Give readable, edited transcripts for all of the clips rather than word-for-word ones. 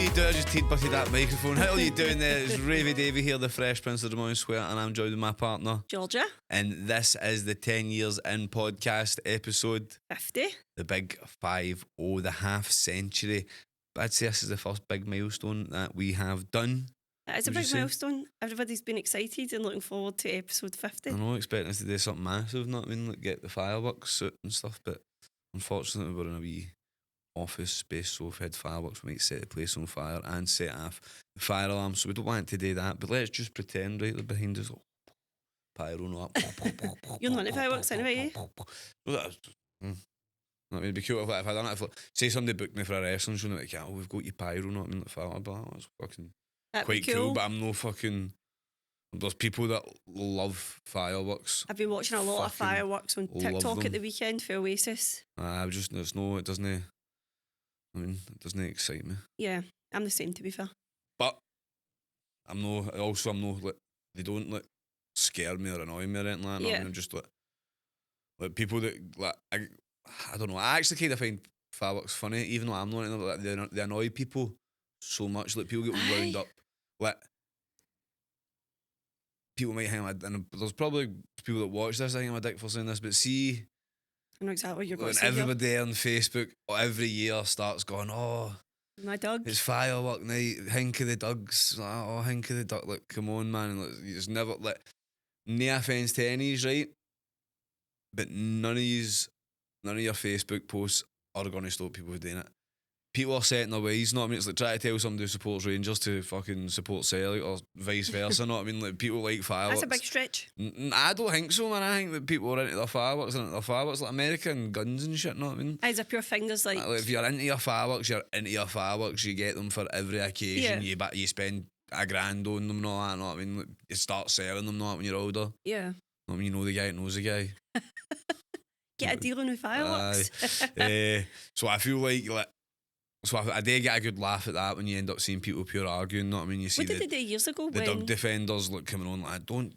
you doing? I just teed-butted that microphone. How are you doing there? It's Ravie Davie here, the Fresh Prince of the Morning Square, and I'm joined with my partner, Georgia. And this is the 10 Years In podcast episode. 50. The big 50, the half century. But I'd say this is the first big milestone that we have done. It is a big milestone. Everybody's been excited and looking forward to episode 50. I know, expecting us to do something massive, not I mean, like get the fireworks out and stuff, but unfortunately we're in a wee office space, so if we had fireworks we might set the place on fire and set off the fire alarm, so we don't want to do that, but let's just pretend right there behind us, pyro no up. You're not into fireworks anyway, I mean, it'd be cool if I done it. Say somebody booked me for a wrestling show and like, oh, we've got your pyro, not I mean, like fire, but that's fucking that'd quite be cool. But I'm no fucking. There's people that love fireworks. I've been watching a lot of fireworks on TikTok at the weekend for Oasis. It doesn't. I mean, it doesn't excite me. Yeah, I'm the same, to be fair. But I'm no. Like, they don't like scare me or annoy me or anything like that. Yeah. I mean, I'm just like people that like I don't know. I actually kind of find fireworks funny, even though I'm not. Like, they annoy people so much. Like people get wound up. Like people might hang like, and there's probably people that watch this. I think I'm a dick for saying this, but see. I know exactly what you're going When to say. everybody on Facebook every year starts going, oh, my dog. it's firework night, hink of the dogs. Like, oh, hink of the duck. Like, come on, man. Like, you just never, like, no offence to any, right? But none of your Facebook posts are going to stop people from doing it. People are set in their ways, know what I mean? It's like trying to tell somebody who supports Rangers to fucking support Celtic or vice versa, know what I mean? Like, people like fireworks. That's a big stretch. I don't think so, man. I think that people are into their fireworks like American guns and shit, know what I mean? It's a pure thing, there's like if you're into your fireworks, you get them for every occasion. Yeah. You spend $1,000 on them and all that, know what I mean? Like, you start selling them, know what, when you're older. Yeah. Know what I mean? You know the guy that knows the guy. Get a deal on with fireworks. So I feel like I do get a good laugh at that when you end up seeing people pure arguing, know what I mean? You see what did they do years ago the when dog defenders like coming on like, don't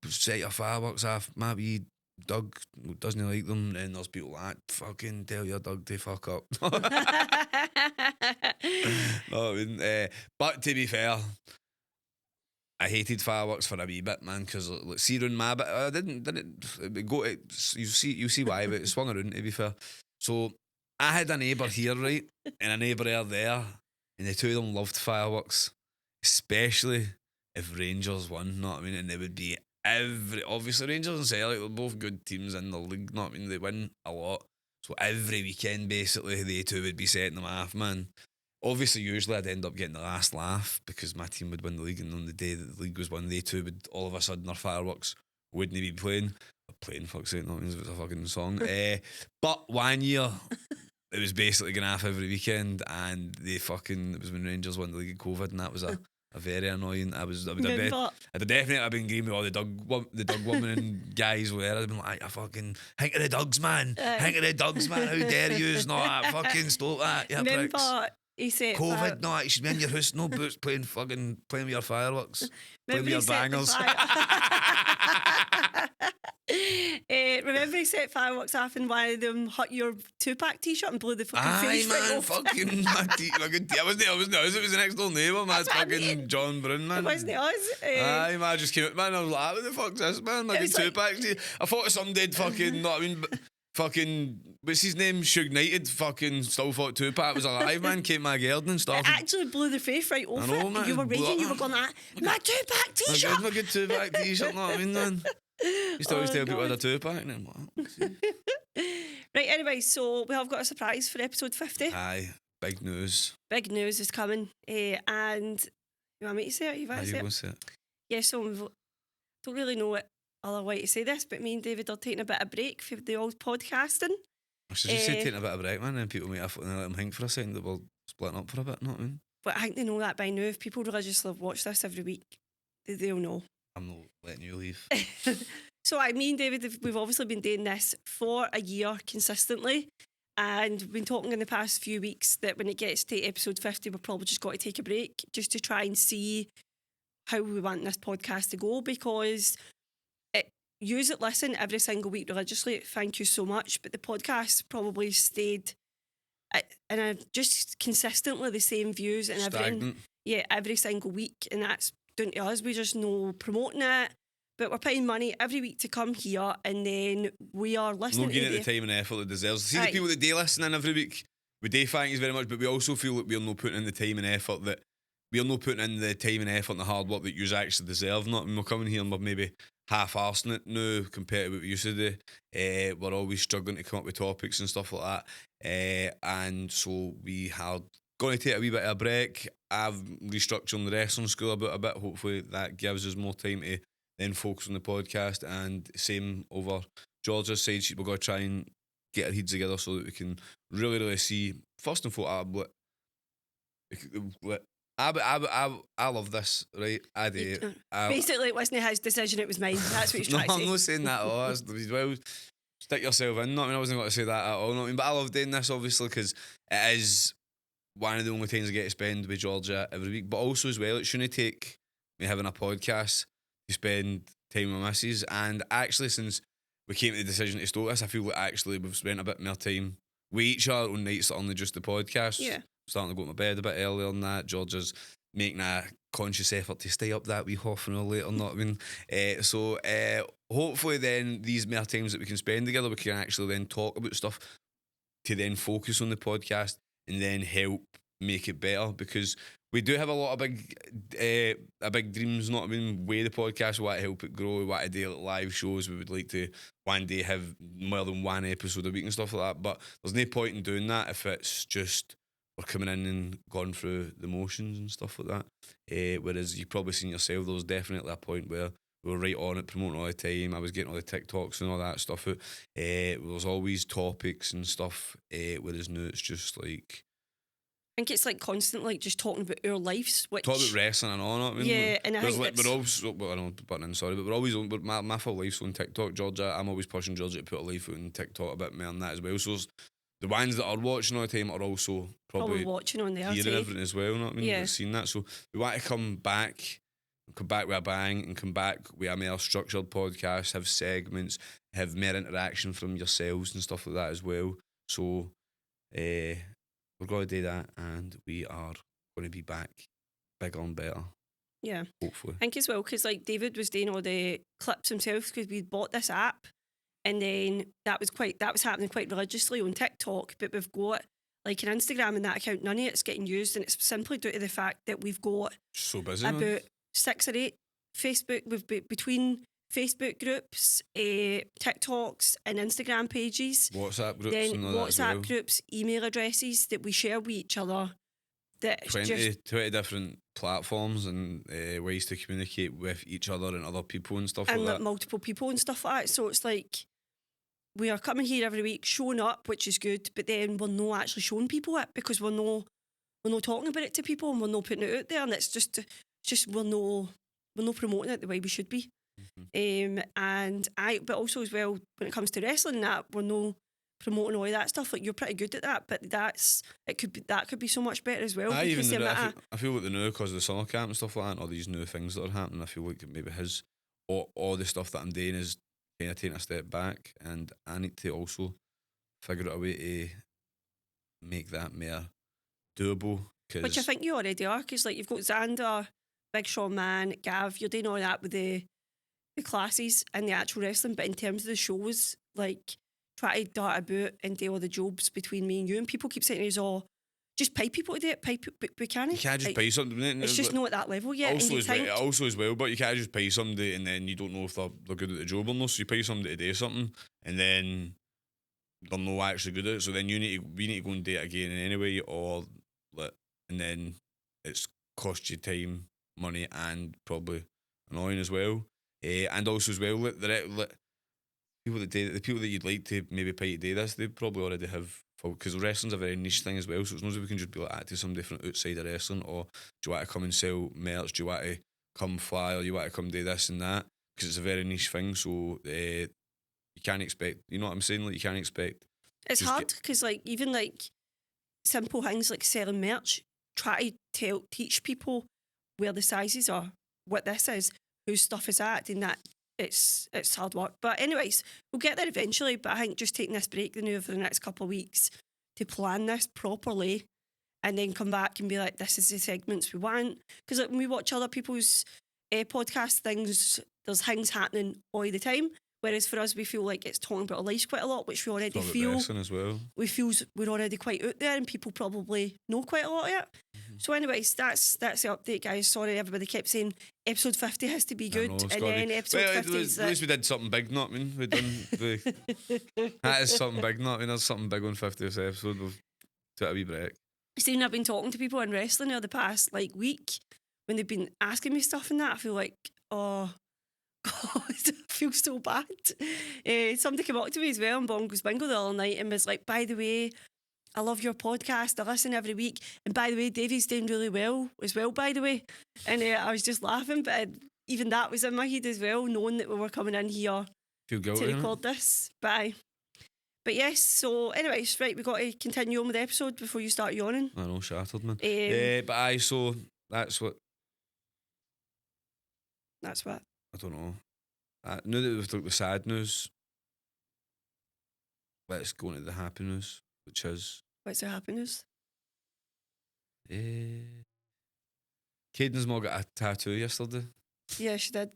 set your fireworks off, my wee dog doesn't like them, and then there's people like, fucking tell your dog to fuck up. Know what I mean? But to be fair, I hated fireworks for a wee bit, man, because like, see around my bit, I didn't go to, you see why, but it swung around, to be fair. So I had a neighbour here, right, and a neighbour there, and the two of them loved fireworks, especially if Rangers won, know what I mean? And they would be obviously Rangers and Celtic, they're both good teams in the league, know what I mean? They win a lot, so every weekend basically they two would be setting them off, man. Obviously, usually I'd end up getting the last laugh because my team would win the league, and on the day that the league was won, they two would all of a sudden, their fireworks wouldn't be playing. Playing, fuck's sake, not means it's a fucking song. But 1 year, it was basically going off every weekend, and it was when Rangers won the league in COVID, and that was a very annoying. I'd definitely have been agreeing with all the dog woman and guys were. I'd been like, I fucking hink of the dogs, man. Hink of the dogs, man. How dare you? Not that. Fucking stop that. Yeah, pricks. He said COVID, no, you should be in your house, no boots, playing with your fireworks, playing with your bangers. Remember he set fireworks off and one of them hut your 2-pack t-shirt and blew the fucking face right off. Fucking I wasn't us, it was the next door neighbour, man. It's fucking John Brun, man. It wasn't us. Man, I just came out, man. I was like, what the fuck's this, man? Like 2-packs. I thought some did fucking, know what I mean? Fucking, what's his name? Shug Knighted fucking still thought 2-pack was alive, man. Came my garden and started. It actually blew their face right off. I know, man. You were raging, you were going like, my 2-pack t-shirt. My good 2-pack t-shirt, know what I mean, man? Used to always tell people I had a 2-pack and then Right, anyway, so we have got a surprise for episode 50. Aye, big news. Big news is coming. And you want me to say it? You want to say it? Yeah, so we don't really know what other way to say this, but me and David are taking a bit of break for the old podcasting. I should just say taking a bit of break, man, and people might have to let them hang for a second that we're splitting up for a bit, know what I mean? But I think they know that by now. If people religiously watch this every week, they'll know. I'm not letting you leave. So me and David, we've obviously been doing this for a year consistently, and we've been talking in the past few weeks that when it gets to episode 50, we're probably just got to take a break just to try and see how we want this podcast to go, because use it, listen every single week religiously. Thank you so much. But the podcast probably stayed and I just consistently the same views and everything. Stagnant. Yeah, every single week, and that's down to us. We just know promoting it, but we're paying money every week to come here, and then we are listening Not giving to it the time and effort it deserves. See Aye. the people that do listen in every week, we do thank you very much, but we also feel that we're not putting in the time and effort that we're not putting in the time and effort and the hard work that you actually deserve. Not when we're coming here and we're maybe half-arsing it now compared to what we used to do. We're always struggling to come up with topics and stuff like that. And so we are going to take a wee bit of a break. I've restructured the wrestling school a bit. Hopefully that gives us more time to then focus on the podcast. And same over Georgia's side. We're going to try and get our heads together so that we can really see, first and foremost, I love this, right? I do. Basically, it wasn't his decision, it was mine. That's what he's No, trying to say. I'm not saying that at all. Well, stick yourself in. I wasn't going to say that at all. But I love doing this, obviously, because it is one of the only times I get to spend with Georgia every week. But also, as well, it shouldn't take me having a podcast to spend time with my missus. And actually, since we came to the decision to start this, I feel like actually we've spent a bit more time with each other on nights that are only just the podcast. Yeah. Starting to go to my bed a bit earlier than that. Georgia's making a conscious effort to stay up that wee half an hour later, not I mean. So hopefully then these more times that we can spend together, we can actually then talk about stuff to then focus on the podcast and then help make it better, because we do have a lot of big dreams, not I mean, way the podcast, we want to help it grow, we want to do like live shows, we would like to one day have more than one episode a week and stuff like that, but there's no point in doing that if it's just we're coming in and going through the motions and stuff like that. Whereas you've probably seen yourself, there was definitely a point where we were right on it, promoting all the time. I was getting all the TikToks and all that stuff out. There was always topics and stuff. Whereas now it's just like, I think it's like constant, like just talking about our lives, which talk about wrestling and all that. I mean, yeah, and I think like, we're always, well, I know, butting in, sorry, but we're always on. My full life's on TikTok, Georgia. I'm always pushing Georgia to put a life on TikTok a bit more than that as well. So the ones that are watching all the time are also probably watching on there, hearing everything as well. You know what I mean? Yeah. They've seen that. So we want to come back with a bang, and come back with a more structured podcast, have segments, have more interaction from yourselves and stuff like that as well. So we're going to do that, and we are going to be back bigger and better. Yeah, hopefully. I think as well, because like David was doing all the clips himself, because we bought this app, and then that was happening quite religiously on TikTok. But we've got like an Instagram and that account, none of it's getting used, and it's simply due to the fact that we've got So busy. about 6 or 8 Facebook. We've between Facebook groups, TikToks, and Instagram pages. WhatsApp groups Then and all WhatsApp that as well. groups, email addresses that we share with each other. That it's 20 different platforms and ways to communicate with each other and other people and stuff and like that. multiple people and stuff like that. So it's like we are coming here every week, showing up, which is good, but then we're not actually showing people it, because we're not talking about it to people, and we're not putting it out there, and it's just we're not promoting it the way we should be. But also as well, when it comes to wrestling, that we're not promoting all of that stuff. Like, you're pretty good at that, but that could be so much better as well. I feel like the new, because of the summer camp and stuff like that, and all these new things that are happening, I feel like maybe all the stuff that I'm doing is kind of taking a step back, and I need to also figure out a way to make that more doable. Which I think you already are, because like you've got Xander, Big Sean Man, Gav, you're doing all that with the classes and the actual wrestling, but in terms of the shows, like, try to dart about and do all the jobs between me and you, and people keep saying to us, oh, just pay people to do it, but we can't. You can't just pay something. It's just not at that level yet. Also as well, but you can't just pay somebody and then you don't know if they're good at the job or not. So you pay somebody to do something and then they're not actually good at it. So then we need to go and do it again anyway, and then it's cost you time, money, and probably annoying as well. And also as well, the people that you'd like to maybe pay to do this, they probably already have, because wrestling's a very niche thing as well, so it's not as if we can just be like that to somebody from outside of wrestling, or do you want to come and sell merch, do you want to come fly, or you want to come do this and that, because it's a very niche thing. So you can't expect, you know what I'm saying, like, you can't expect. It's hard, because like even like simple things like selling merch, try to teach people where the sizes are, what this is, whose stuff is at, and that it's hard work. But anyways, we'll get there eventually. But I think just taking this break now for the next couple of weeks to plan this properly and then come back and be like, this is the segments we want. Because like, when we watch other people's podcast things, there's things happening all the time. Whereas for us, we feel like it's talking about our lives quite a lot, which we already feel. As well. We feel we're already quite out there and people probably know quite a lot of it. Mm-hmm. So anyways, that's the update, guys. Sorry, everybody kept saying episode 50 has to be good. And then episode 50 is... At least we did something big, not I mean? We done that is something big, not I mean? There's something big on 50th episode. We've took a wee break. Seeing I've been talking to people in wrestling over the past week when they've been asking me stuff and that, I feel like, oh God, I feel so bad. Somebody came up to me as well on Bongos Bingo the other night and was like, by the way, I love your podcast. I listen every week. And by the way, Davie's doing really well as well, by the way. And I was just laughing, but even that was in my head as well, knowing that we were coming in here feel guilty, to record this. But yes, so anyways, right, we've got to continue on with the episode before you start yawning. I know, shattered, man. So that's what... That's what? I don't know. Now that we've talked the sad news, let's go into the happy news, which is... What's the happy news? Caden's mum got a tattoo yesterday. Yeah, she did.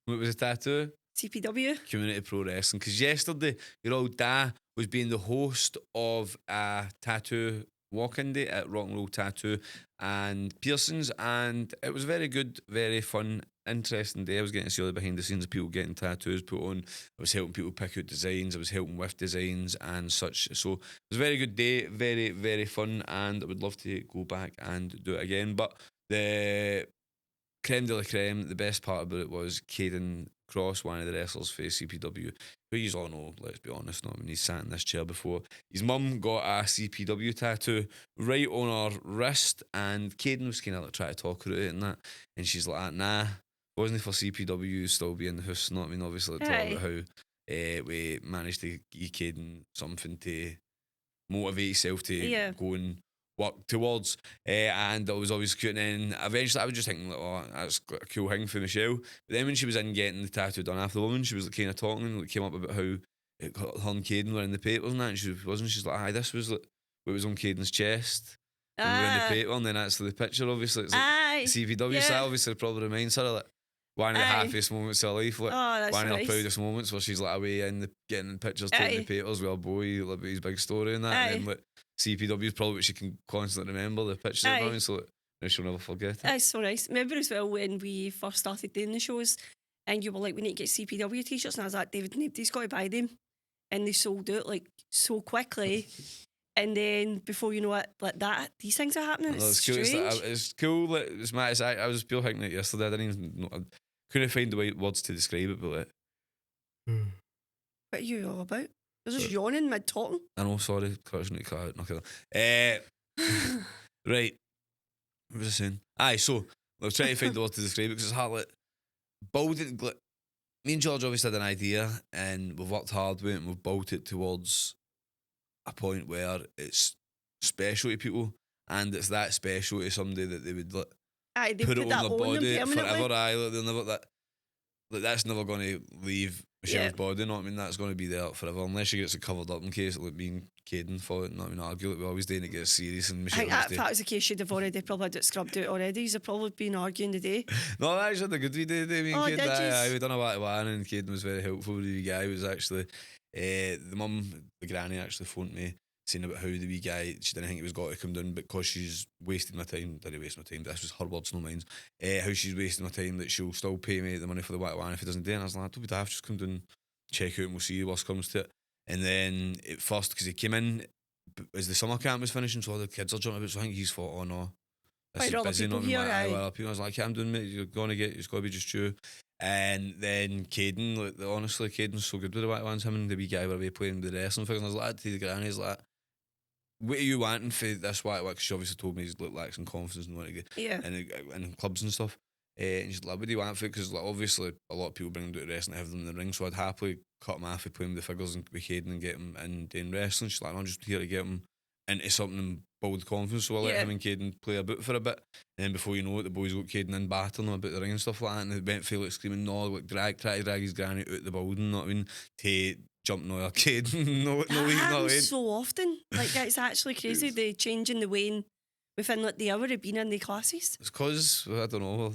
What was the tattoo? CPW. Community Pro Wrestling. Because yesterday, your old dad was being the host of a tattoo walk-in day at Rock and Roll Tattoo and Pearson's, and it was very good, very fun, interesting day. I was getting to see all the behind the scenes of people getting tattoos put on. I was helping people pick out designs. I was helping with designs and such. So it was a very good day, very, very fun, and I would love to go back and do it again. But the creme de la creme, the best part about it was Caden Cross, one of the wrestlers for CPW, who you all know, let's be honest, not when he's sat in this chair before. His mum got a CPW tattoo right on her wrist, and Caden was kind of like trying to talk her out and that, and she's like, nah, wasn't it for CPW, still be in the house, not I mean, obviously, like, talk about how we managed to give Caden something to motivate yourself to go and work towards, and it was always cute. And then eventually I was just thinking, like, oh, that's a cool thing for Michelle. But then when she was in getting the tattoo done after the woman, she was like, kind of talking, like, came up about how her and Caden were in the papers and that, and she wasn't. She's like, aye, this was like what was on Caden's chest. And we were in the paper, and then that's the picture. Obviously, it's like CPW. So that obviously probably reminds her of, like, one of the happiest moments of her life, like one of her proudest moments, where she's like away in getting pictures taken in the papers with her boy, like, his big story and that. And then, like, CPW is probably what she can constantly remember, the pictures of her, so she'll never forget it. That's so nice. Remember as well when we first started doing the shows and you were like, we need to get CPW t-shirts, and I was like, David, nobody's got to buy them, and they sold out like so quickly. And then before you know it, like that, these things are happening. It's cool. strange. It's cool. Like, it's mad. I was pure thinking it yesterday. I didn't even know, I couldn't find the right words to describe it, but like, what are you all about? You're just yawning mid talking. I know, sorry, crushing it, cut out, knock it out. Right. What was I saying? Aye, so I was trying to find the word to describe it because it's hard. Like, building, like, me and George obviously had an idea, and we've worked hard with it, and we've built it towards a point where it's special to people, and it's that special to somebody that they would, like, they put it on their body forever. Aye, like, they'll never that's never going to leave Michelle's body. You know what I mean? That's going to be there forever, unless she gets it covered up in case, like, being Caden for it. Not even argue, like we always do, and it gets serious. And Michelle, I think if that was the case, she'd have already probably had it scrubbed out already. You've probably been arguing today. No, actually, the good we did. Me and Caden, did we done a one, and Caden was very helpful. The wee guy was actually the mum, the granny, actually phoned me saying about how the wee guy, she didn't think he was got to come down because she's wasting my time. Didn't waste my time. This was her words, no mine. How she's wasting my time, that she'll still pay me the money for the one if he doesn't do it. And I was like, don't be daft, just come down, check out, and we'll see what comes to it. And then at first, because he came in as the summer camp was finishing, so all the kids are jumping about, so I think he's thought, oh no, this is busy. Not here, I was like, I'm doing, mate, you're going to get, it's got to be just you. And then Caden, like, honestly, Caden's so good with the white ones. Him and the wee guy were away playing the wrestling figures, and I was like, to the granny, he's like, what are you wanting for this white? Because she obviously told me he's lacking confidence and wanting to get in clubs and stuff. And she's like, what do you want for it? Because, like, obviously a lot of people bring them to wrestling and have them in the ring, so I'd happily cut him off and play him the figures and with Caden and get him in doing wrestling. She's like, I'm just here to get him into something and build confidence, so I let him and Caden play a bit for a bit. And then before you know it, the boys got Caden in battling him about the ring and stuff like that, and they went for, like, screaming no, like, try to drag his granny out the building, you know what I mean, to jumping on the arcade. no, That he's not happens late. so often. Like, it's actually crazy. They changing the weighing within like the hour of being in the classes. It's because, I don't know,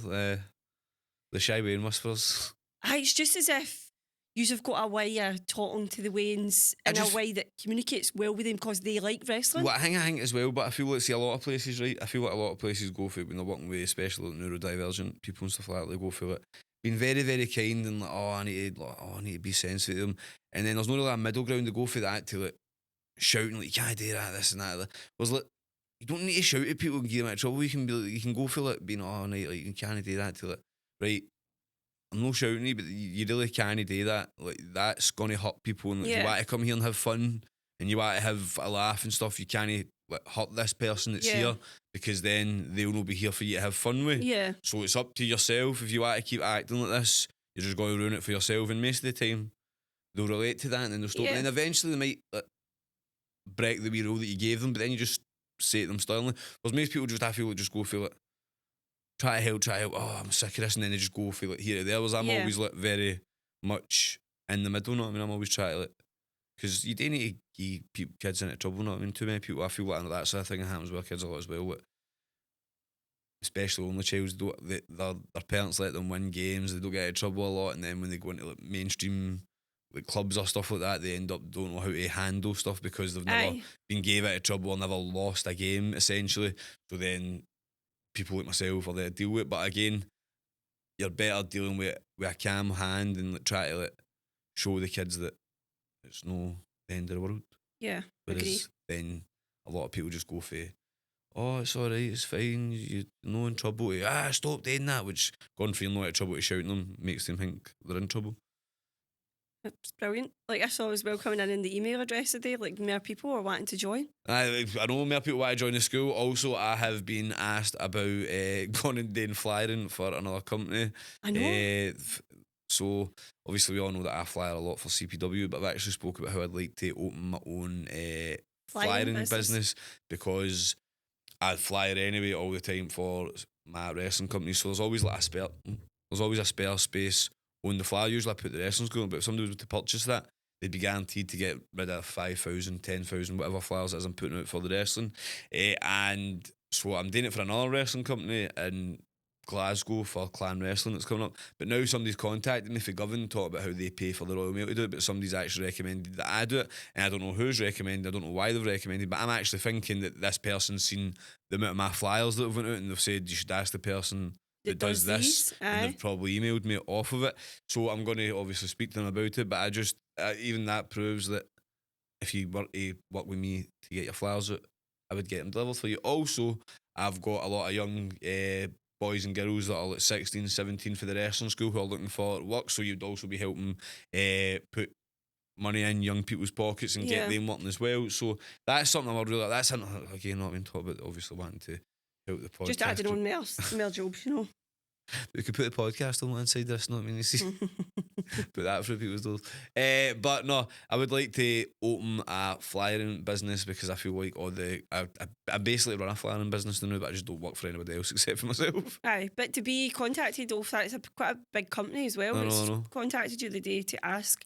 the shy Wayne whispers. It's just as if you've got a way of talking to the Waynes in a way that communicates well with them because they like wrestling. Well, I think as well, but I feel like, see, a lot of places, right? I feel like a lot of places go for it when they're working with, especially like neurodivergent people and stuff like that. They go for it, being very, very kind and like, I need to be sensitive to them. And then there's no really a middle ground. They go for that to like shouting like, you can't do that, this and that. Whereas like, you don't need to shout at people and get them out of trouble. You can be like, you can go for like being like you can't do that to like, right? I'm not shouting at you, but you really can't do that. Like, that's gonna hurt people. And if you want to come here and have fun and you want to have a laugh and stuff, you can't like hurt this person that's here, because then they'll not be here for you to have fun with. Yeah. So it's up to yourself. If you want to keep acting like this, you're just going to ruin it for yourself. And most of the time, they'll relate to that and then they'll stop. Yeah. And then eventually they might like, break the wee rule that you gave them, but then you just say to them sternly. Whereas most people just, I feel like, just go for it. Try to help. Oh, I'm sick of this, and then they just go for like here or there. Whereas I'm always like very much in the middle. You know what I mean? I'm always trying to like, because you don't need to get kids into trouble. You know what I mean? Too many people. I feel like that's the thing that happens with kids a lot as well. But especially only childs, their parents let them win games. They don't get into trouble a lot, and then when they go into like mainstream like clubs or stuff like that, they end up don't know how to handle stuff because they've never been gave out of trouble or never lost a game essentially. So then people like myself are there to deal with it. But again, you're better dealing with a calm hand and like try to like show the kids that it's no the end of the world. Yeah, whereas agree. then a lot of people just go for, oh, it's alright, it's fine, you're no in trouble. Stop doing that, which going for you're not in trouble to shouting them makes them think they're in trouble. It's brilliant. Like, I saw as well coming in the email address today, like more people are wanting to join. I know more people want to join the school. Also, I have been asked about going and doing flyering for another company. I know. So obviously we all know that I flyer a lot for CPW, but I've actually spoke about how I'd like to open my own flyering business, because I flyer anyway all the time for my wrestling company. So there's always like a spare space on the flyer. Usually I put the wrestling school, but if somebody was to purchase that, they'd be guaranteed to get rid of 5,000, 10,000, whatever flyers it is I'm putting out for the wrestling. And so I'm doing it for another wrestling company in Glasgow for Clan Wrestling that's coming up. But now somebody's contacted me for Govan, talk about how they pay for the Royal Mail to do it, but somebody's actually recommended that I do it, and I don't know who's recommended, I don't know why they've recommended, but I'm actually thinking that this person's seen the amount of my flyers that have went out and they've said you should ask the person that does this, and they've probably emailed me off of it. So I'm going to obviously speak to them about it, but I just even that proves that if you were to work with me to get your flyers out, I would get them delivered for you. Also, I've got a lot of young boys and girls that are like 16, 17 for the wrestling school who are looking for work, so you'd also be helping put money in young people's pockets and get them working as well. So that's something I would really, that's something, again, not been talk about, obviously wanting to help the podcast. Just adding on more jobs, you know. We could put the podcast on one side, this, not I mean, you see. Put that through people's doors. But no, I would like to open a flyering business, because I feel like I basically run a flyering business now, but I just don't work for anybody else except for myself. Aye, but to be contacted off that, it's quite a big company as well. I know. Contacted you the day to ask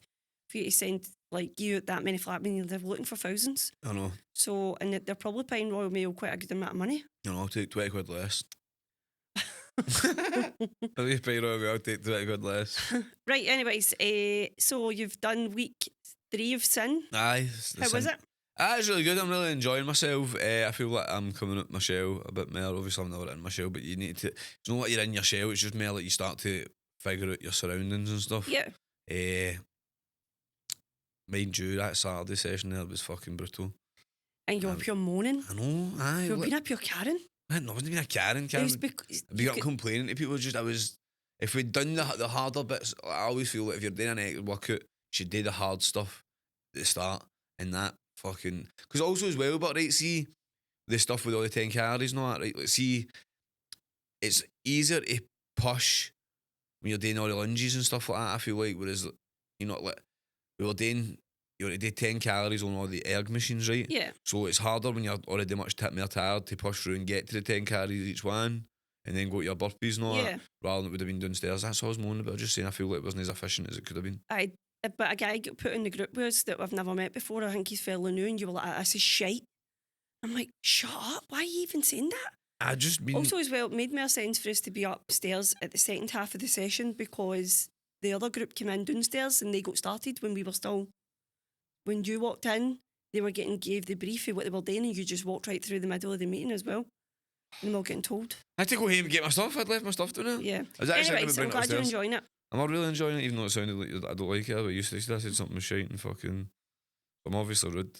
for you to send like you that many flat. I mean, they're looking for thousands. I know. So, and they're probably paying Royal Mail quite a good amount of money. No, I'll take 20 quid less. I'll take 20 quid less. Right, anyways, so you've done week 3 of Sin. Aye. How was it? It's really good. I'm really enjoying myself. I feel like I'm coming out my shell a bit more. Obviously I'm never in my shell, but you need to, it's not like you're in your shell, it's just more like you start to figure out your surroundings and stuff. Yeah. Mind you, that Saturday session there was fucking brutal. And you were pure moaning. I know, aye. You've been a pure Karen. I wasn't being a Karen. I'd be up complaining to people. If we'd done the harder bits, I always feel like if you're doing an extra workout, you should do the hard stuff at the start, and that fucking, because also as well, but right, see the stuff with all the 10 calories and all that, right, like, see, it's easier to push when you're doing all the lunges and stuff like that, I feel like, whereas, you know, like, we were doing, you want to do 10 calories on all the erg machines, right? Yeah. So it's harder when you're already much more tired to push through and get to the 10 calories each one, and then go to your burpees and all that, rather than it would have been downstairs. That's what I was moaning about. Just saying, I feel like it wasn't as efficient as it could have been. but a guy got put in the group with us that I've never met before. I think he's fairly new, and you were like, "This is shite." I'm like, "Shut up! Why are you even saying that?" I just mean. Also, as well, it made more sense for us to be upstairs at the second half of the session because the other group came in downstairs and they got started when we were still. When you walked in, they were gave the brief of what they were doing, and you just walked right through the middle of the meeting as well. And them all getting told. I had to go home and get my stuff. I'd left my stuff down there. Yeah. I was actually Anyway, so I'm glad you're enjoying it. I'm not really enjoying it, even though it sounded like I don't like it. But you said something was shite and fucking. I'm obviously rude.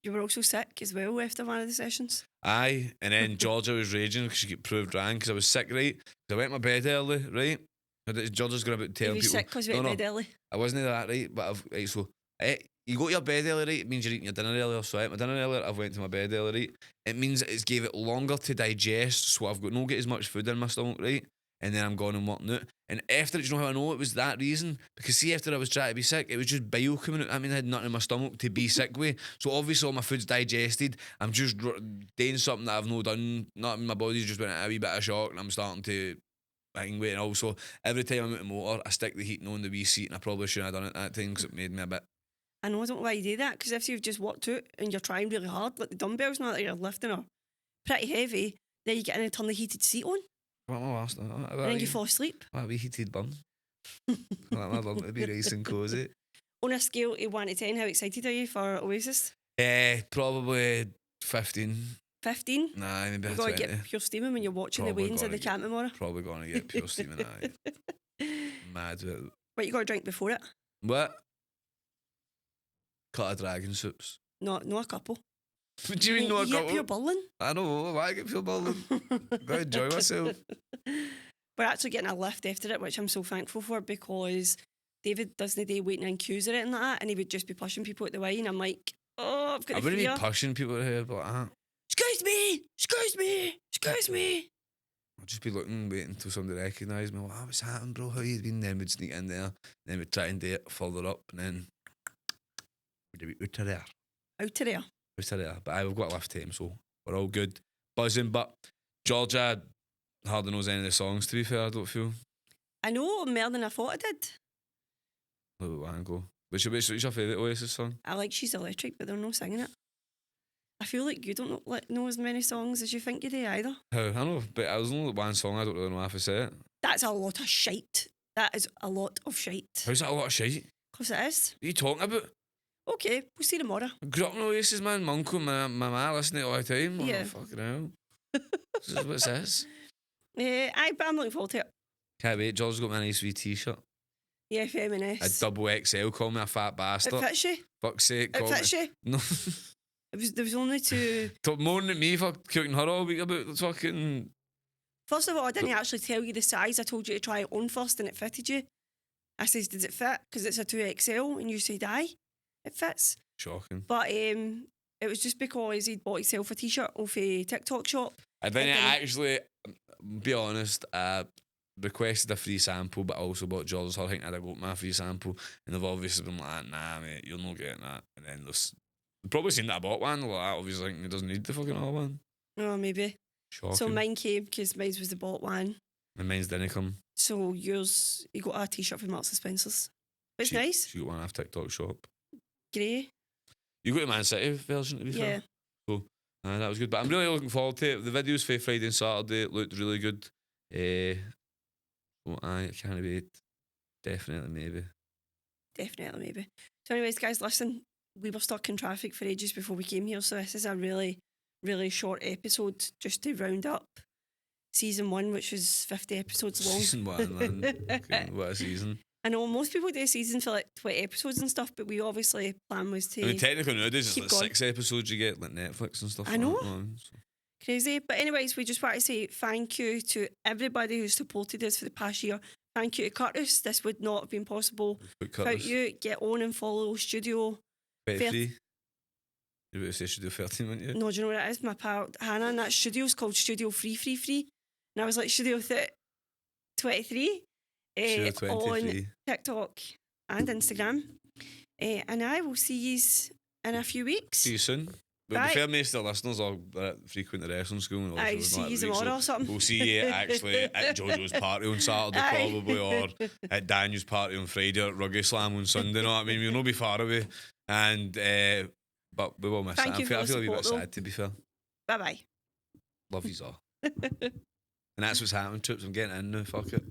You were also sick as well after one of the sessions. Aye, and then Georgia was raging because she got proved wrong because I was sick, right? 'Cause I went to my bed early, right? Georgia's going about telling You were people. sick because you went to bed early. I wasn't that, right? But right, so you go to your bed early, right? It means you're eating your dinner earlier. So I ate my dinner earlier. I've went to my bed early, right? It means it's gave it longer to digest, so I've got no get as much food in my stomach, right? And then I'm gone and working out. And after it, do you know how I know it was that reason? Because see, after I was trying to be sick, it was just bile coming out. I mean, I had nothing in my stomach to be sick with. So obviously all my food's digested. I'm just doing something that I've not done. Nothing. My body's just went a wee bit of shock, and I'm starting to hang weight. And also, every time I'm out the motor, I stick the heating on the wee seat, and I probably shouldn't have done it that time because it made me a bit. I know, I don't know why you do that, because if you've just walked out and you're trying really hard, like the dumbbells now that you're lifting are pretty heavy, then you get in and turn the heated seat on. What am I last? And then you fall asleep. What wee heated bun? Like my bum to be nice and cosy. On a scale of 1 to 10, how excited are you for Oasis? Probably 15. 15? Nah, maybe You've 20. got to get pure steaming when you're watching the weigh-ins of the camp tomorrow. Probably going to get pure steaming. Mad. What you got to drink before it? What? Cut of dragon soups. No, a couple. What do you mean, no a You couple? get pure burling. I know, why I get pure burling? Gotta enjoy myself. We're actually getting a lift after it, which I'm so thankful for, because David doesn't do waiting in queues or anything like that, and he would just be pushing people at the way, and I'm like, oh, I've got I the wouldn't fear. be pushing people here, but Excuse me! Excuse me! Excuse me! I'll just be looking, waiting until somebody recognise me. Like, what's happening, bro? How you been? Then we'd sneak in there, then we'd try and do it further up, and then we'd be out of there. Out of there. Out of there. But we've got a lift time, so we're all good. Buzzing, but Georgia hardly knows any of the songs, to be fair, I don't feel. I know more than I thought I did. Look at Wango. What's your favourite Oasis song? I like She's Electric, but they're not singing it. I feel like you don't know as many songs as you think you do either. How? I know, but there's only one song I don't really know half I say it. That's a lot of shite. That is a lot of shite. How's that a lot of shite? Because it is. What are you talking about? Okay, we'll see tomorrow. I grew up in Oasis, man. My uncle, my ma listen to it all the time. Yeah. Oh, fucking hell. This is what it says. But I'm looking forward to it. Can't wait. George's got me a nice wee t-shirt. Yeah, feminist. A double XL. Call me a fat bastard. It fits you. Fuck's sake. It fits you. No. There was only two. Talk moaning at me for cooking her all week about the fucking. First of all, I didn't actually tell you the size. I told you to try it on first, and it fitted you. I says, "Does it fit?" Because it's a 2XL, and you said, "Aye, it fits." Shocking. But it was just because he'd bought himself a t-shirt off a TikTok shop. I didn't actually, be honest, requested a free sample, but I also bought George's her thinking I'd got my free sample, and they've obviously been like, nah, mate, you're not getting that. And then they've probably seen that I bought one, like that, obviously thinking he doesn't need the fucking other one. Oh, maybe. Shocking. So mine came because mine was the bought one. And mine's didn't come. So yours, you got a t-shirt from Marks and Spencer's. It's nice. She got one off TikTok shop. Grey. You got the Man City version, to be fair. So that was good. But I'm really looking forward to it. The videos for Friday and Saturday looked really good. So I can't wait. Definitely maybe. So anyways, guys, listen, we were stuck in traffic for ages before we came here, so this is a really, really short episode just to round up season 1, which was 50 episodes long. Season 1, man. Okay, what a season. I know most people do a season for like 20 episodes and stuff, but we obviously plan was to. I mean, technically nowadays it's like going. 6 episodes you get, like Netflix and stuff. I know. Like that, so. Crazy. But anyways, we just want to say thank you to everybody who supported us for the past year. Thank you to Curtis. This would not have been possible without you. Get on and follow Studio 33. You were to say Studio 13, wouldn't you? No, do you know what it is? My pal Hannah, and that studio's called Studio Free. And I was like, Studio 23. Studio 23. On TikTok and Instagram. And I will see you in a few weeks. See you soon. But to Right. be fair, most of the listeners are frequent the wrestling school. Aye, see you tomorrow or something. We'll see you actually at Jojo's party on Saturday, Aye. probably, or at Daniel's party on Friday, or at Rugby Slam on Sunday. You know what I mean? We'll not be far away. And but we will miss Thank it. you for I the feel a wee bit support, though. sad, to be fair. Bye bye. Love yous all. And that's what's happening, troops. I'm getting in now. Fuck it.